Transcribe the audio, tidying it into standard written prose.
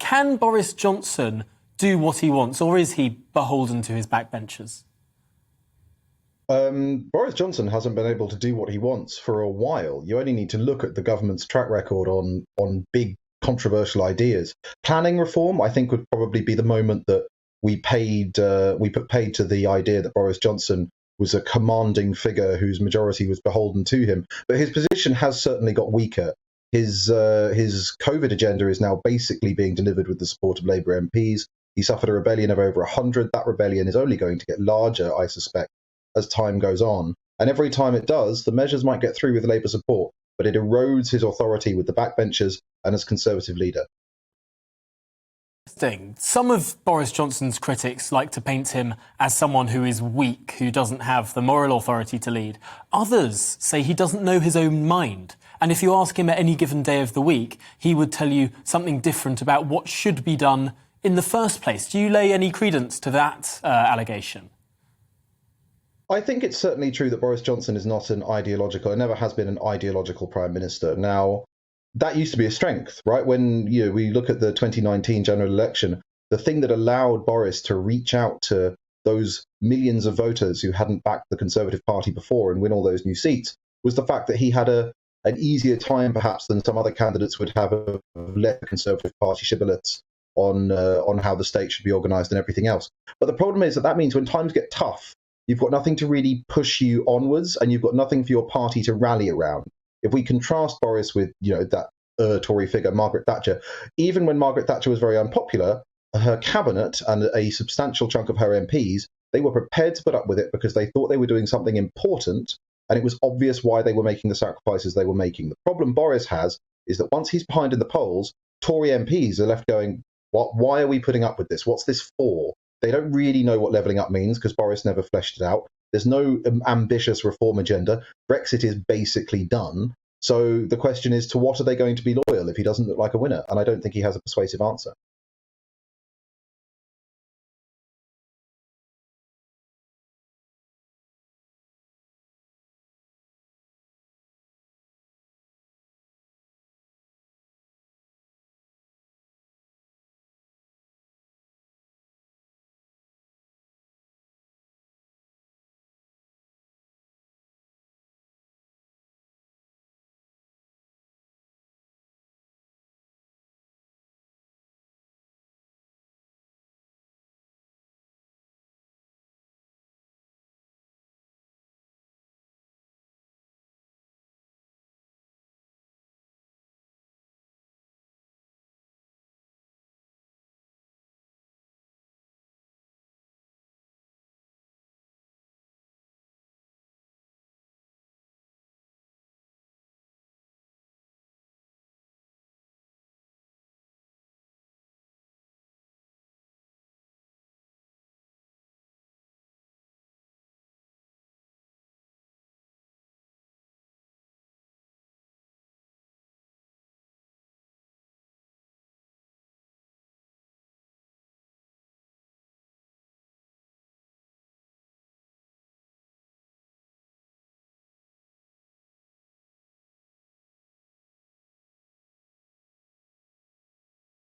Can Boris Johnson do what he wants, or is he beholden to his backbenchers? Boris Johnson hasn't been able to do what he wants for a while. You only need to look at the government's track record on big controversial ideas. Planning reform, I think, would probably be the moment that we put paid to the idea that Boris Johnson was a commanding figure whose majority was beholden to him. But his position has certainly got weaker. His COVID agenda is now basically being delivered with the support of Labour MPs. He suffered a rebellion of over 100. That rebellion is only going to get larger, I suspect, as time goes on. And every time it does, the measures might get through with Labour support, but it erodes his authority with the backbenchers and as Conservative leader. Some of Boris Johnson's critics like to paint him as someone who is weak, who doesn't have the moral authority to lead. Others say he doesn't know his own mind. And if you ask him at any given day of the week, he would tell you something different about what should be done in the first place. Do you lay any credence to that allegation? I think it's certainly true that Boris Johnson is not an ideological, and never has been an ideological prime minister. Now, that used to be a strength, right? When we look at the 2019 general election, the thing that allowed Boris to reach out to those millions of voters who hadn't backed the Conservative Party before and win all those new seats was the fact that he had an easier time, perhaps, than some other candidates would have of let the Conservative Party shibboleths on how the state should be organised and everything else. But the problem is that means when times get tough, you've got nothing to really push you onwards, and you've got nothing for your party to rally around. If we contrast Boris with, that Tory figure, Margaret Thatcher, even when Margaret Thatcher was very unpopular, her cabinet and a substantial chunk of her MPs, they were prepared to put up with it because they thought they were doing something important, and it was obvious why they were making the sacrifices they were making. The problem Boris has is that once he's behind in the polls, Tory MPs are left going, why are we putting up with this? What's this for? They don't really know what levelling up means because Boris never fleshed it out. There's no ambitious reform agenda. Brexit is basically done. So the question is, to what are they going to be loyal if he doesn't look like a winner? And I don't think he has a persuasive answer.